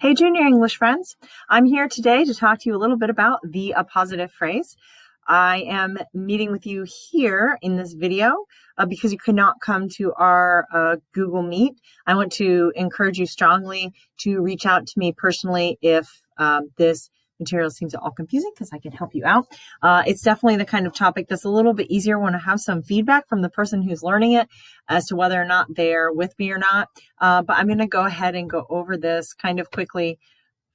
Hey, junior English friends. I'm here today to talk to you a little bit about the appositive phrase. I am meeting with you here in this video because you could not come to our Google Meet. I want to encourage you strongly to reach out to me personally if this material seems all confusing, because I can help you out. It's definitely the kind of topic that's a little bit easier when I have some feedback from the person who's learning it as to whether or not they're with me or not. But I'm going to go ahead and go over this kind of quickly,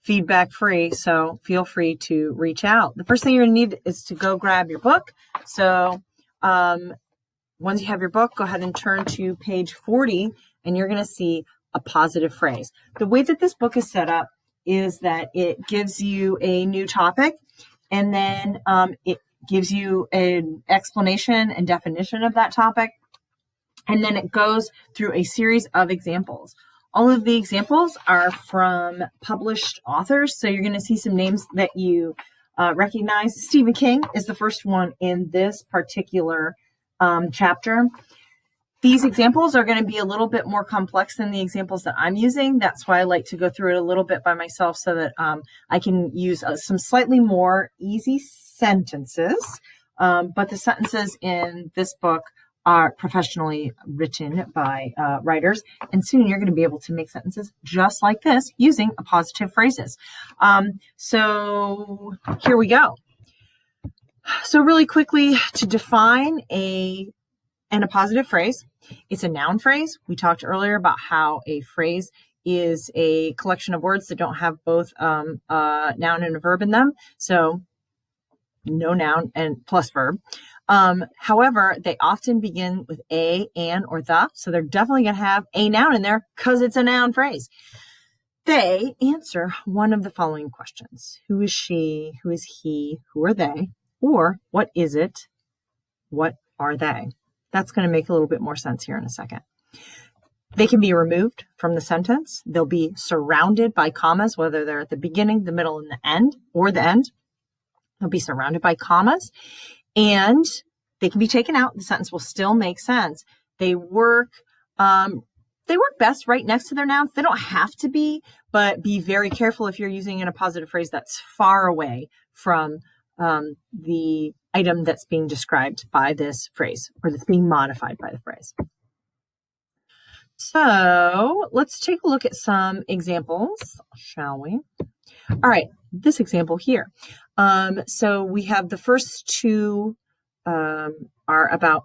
feedback free, so feel free to reach out. The first thing you're going to need is to go grab your book. So once you have your book, go ahead and turn to page 40, and you're going to see a positive phrase. The way that this book is set up is that it gives you a new topic, and then it gives you an explanation and definition of that topic, and then it goes through a series of examples. All of the examples are from published authors, so you're going to see some names that you recognize. Stephen King is the first one in this particular chapter. These examples are going to be a little bit more complex than the examples that I'm using. That's why I like to go through it a little bit by myself so that I can use some slightly more easy sentences. But the sentences in this book are professionally written by writers, and soon you're going to be able to make sentences just like this using appositive phrases. So here we go. So really quickly, to define an appositive phrase, it's a noun phrase. We talked earlier about how a phrase is a collection of words that don't have both a noun and a verb in them. So no noun and plus verb. However, they often begin with a, an, or the. So they're definitely going to have a noun in there because it's a noun phrase. They answer one of the following questions. Who is she? Who is he? Who are they? Or what is it? What are they? That's going to make a little bit more sense here in a second. They can be removed from the sentence. They'll be surrounded by commas, whether they're at the beginning, the middle, and the end, or the end. They'll be surrounded by commas, and they can be taken out. The sentence will still make sense. They work best right next to their nouns. They don't have to be, but be very careful if you're using an appositive phrase that's far away from the item that's being described by this phrase, or that's being modified by the phrase. So let's take a look at some examples, shall we? All right, this example here. So we have the first two are about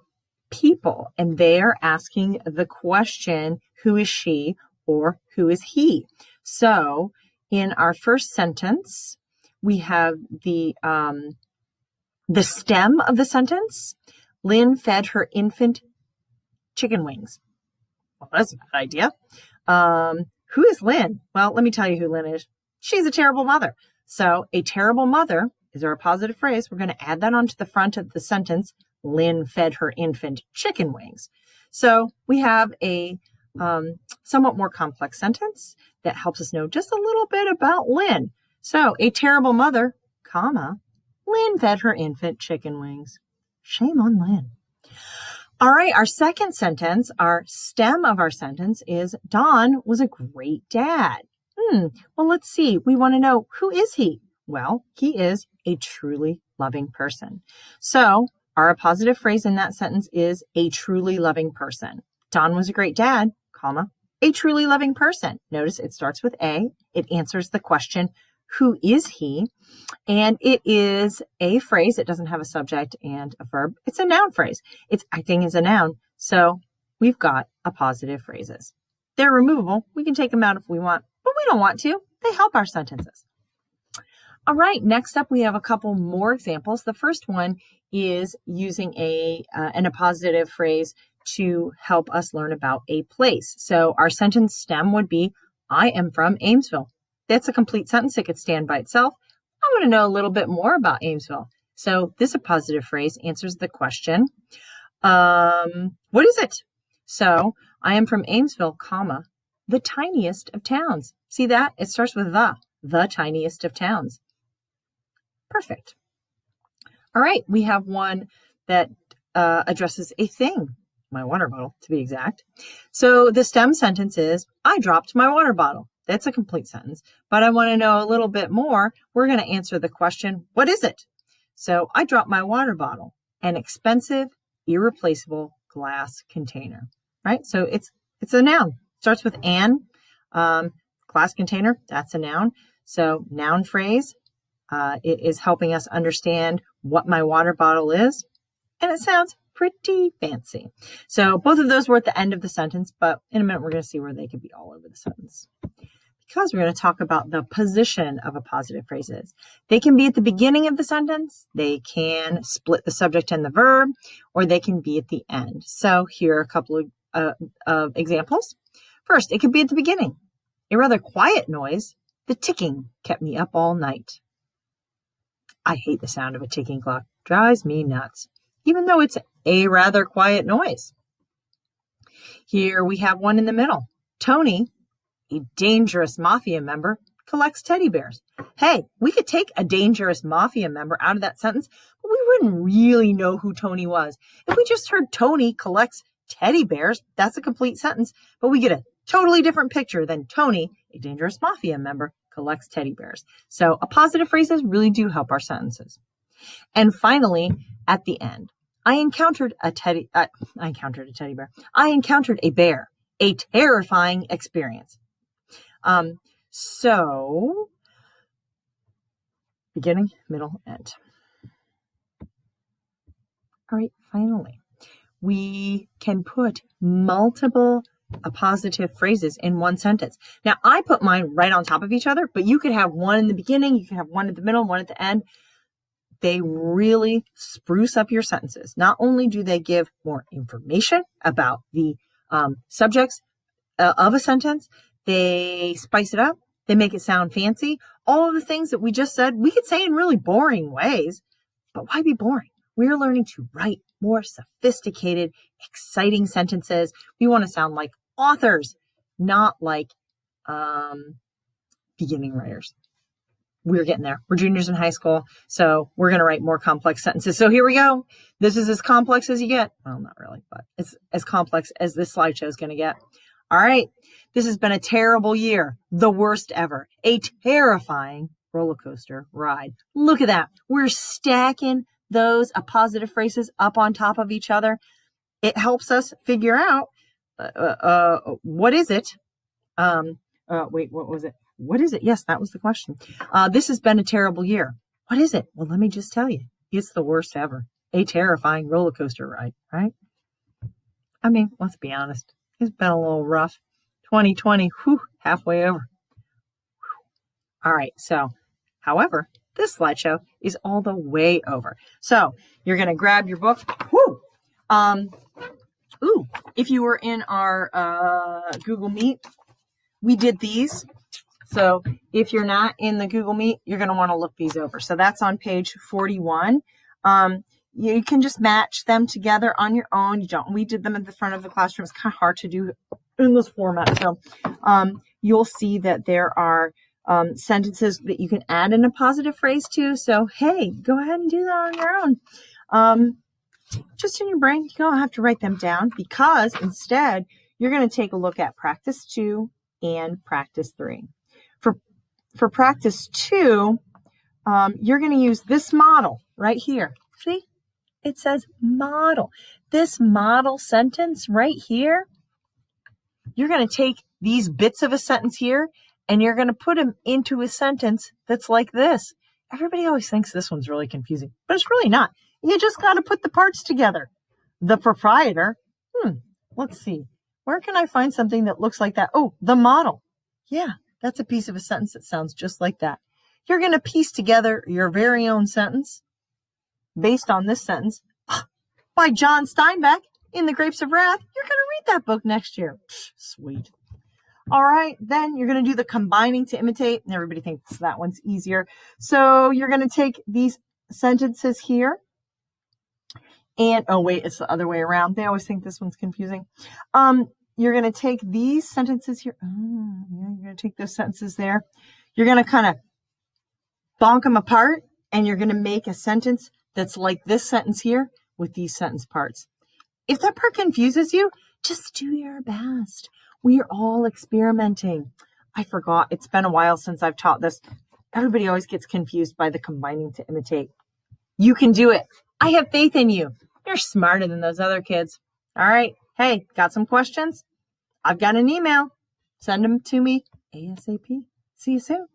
people, and they are asking the question, who is she or who is he? So in our first sentence, we have the stem of the sentence. Lynn fed her infant chicken wings. Well, that's a bad idea. Who is Lynn? Well, let me tell you who Lynn is. She's a terrible mother. So a terrible mother is our appositive phrase. We're going to add that onto the front of the sentence. Lynn fed her infant chicken wings. So we have a somewhat more complex sentence that helps us know just a little bit about Lynn. So a terrible mother, comma, Lynn fed her infant chicken wings. Shame on Lynn. All right, our second sentence, our stem of our sentence is Don was a great dad. Well, let's see. We want to know, who is he? Well, he is a truly loving person. So our appositive phrase in that sentence is a truly loving person. Don was a great dad, comma, a truly loving person. Notice it starts with a. It answers the question, who is he? And it is a phrase. It doesn't have a subject and a verb. It's a noun phrase. It's acting as a noun. So we've got appositive phrases. They're removable. We can take them out if we want, but we don't want to. They help our sentences. All right, next up, we have a couple more examples. The first one is using an appositive phrase to help us learn about a place. So our sentence stem would be, I am from Amesville. That's a complete sentence. It could stand by itself. I want to know a little bit more about Amesville. So this appositive phrase answers the question, what is it? So I am from Amesville, comma, the tiniest of towns. See that? It starts with the tiniest of towns. Perfect. All right, we have one that addresses a thing, my water bottle to be exact. So the stem sentence is, I dropped my water bottle. That's a complete sentence. But I want to know a little bit more. We're going to answer the question, what is it? So I dropped my water bottle, an expensive, irreplaceable glass container, right? So it's a noun. Starts with an. Glass container, that's a noun. So noun phrase, it is helping us understand what my water bottle is. And it sounds pretty fancy. So both of those were at the end of the sentence, but in a minute, we're going to see where they could be all over the sentence. Because we're going to talk about the position of appositive phrases. They can be at the beginning of the sentence, they can split the subject and the verb, or they can be at the end. So here are a couple of examples. First, it could be at the beginning. A rather quiet noise, the ticking kept me up all night. I hate the sound of a ticking clock. Drives me nuts, even though it's a rather quiet noise. Here we have one in the middle. Tony, a dangerous mafia member, collects teddy bears. Hey, we could take a dangerous mafia member out of that sentence, but we wouldn't really know who Tony was. If we just heard Tony collects teddy bears, that's a complete sentence, but we get a totally different picture than Tony, a dangerous mafia member, collects teddy bears. So appositive phrases really do help our sentences. And finally, at the end, I encountered a teddy bear. I encountered a bear, a terrifying experience. So beginning, middle, end. All right, finally, we can put multiple appositive phrases in one sentence. Now, I put mine right on top of each other, but you could have one in the beginning, you can have one at the middle, one at the end. They really spruce up your sentences. Not only do they give more information about the subjects of a sentence, they spice it up, they make it sound fancy. All of the things that we just said, we could say in really boring ways, but why be boring? We're learning to write more sophisticated, exciting sentences. We want to sound like authors, not like beginning writers. We're getting there. We're juniors in high school, so we're going to write more complex sentences. So here we go. This is as complex as you get. Well, not really, but it's as complex as this slideshow is going to get. All right. This has been a terrible year. The worst ever. A terrifying roller coaster ride. Look at that. We're stacking those appositive phrases up on top of each other. It helps us figure out what is it? Wait, what was it? What is it? Yes, that was the question. This has been a terrible year. What is it? Well, let me just tell you. It's the worst ever. A terrifying roller coaster ride, right? I mean, let's be honest. It's been a little rough. 2020, halfway over. All right, so, however, this slideshow is all the way over. So, you're going to grab your book. If you were in our Google Meet, we did these. So if you're not in the Google Meet, you're going to want to look these over. So that's on page 41. You can just match them together on your own. We did them at the front of the classroom. It's kind of hard to do in this format. So you'll see that there are sentences that you can add in a positive phrase to. So, hey, go ahead and do that on your own. Just in your brain, you don't have to write them down, because instead you're going to take a look at practice 2 and practice 3. For practice 2, you're going to use this model right here. See, it says model. This model sentence right here, you're going to take these bits of a sentence here and you're going to put them into a sentence that's like this. Everybody always thinks this one's really confusing, but it's really not. You just got to put the parts together. The proprietor, let's see. Where can I find something that looks like that? Oh, the model. Yeah. That's a piece of a sentence that sounds just like that. You're going to piece together your very own sentence based on this sentence by John Steinbeck in The Grapes of Wrath. You're going to read that book next year. Sweet. All right. Then you're going to do the combining to imitate. And everybody thinks that one's easier. So you're going to take these sentences here. And, oh, wait, it's the other way around. They always think this one's confusing. You're going to take these sentences here. You're going to take those sentences there. You're going to kind of bonk them apart, and you're going to make a sentence that's like this sentence here with these sentence parts. If that part confuses you, just do your best. We are all experimenting. I forgot. It's been a while since I've taught this. Everybody always gets confused by the combining to imitate. You can do it. I have faith in you. You're smarter than those other kids. All right. Hey, got some questions? I've got an email. Send them to me ASAP. See you soon.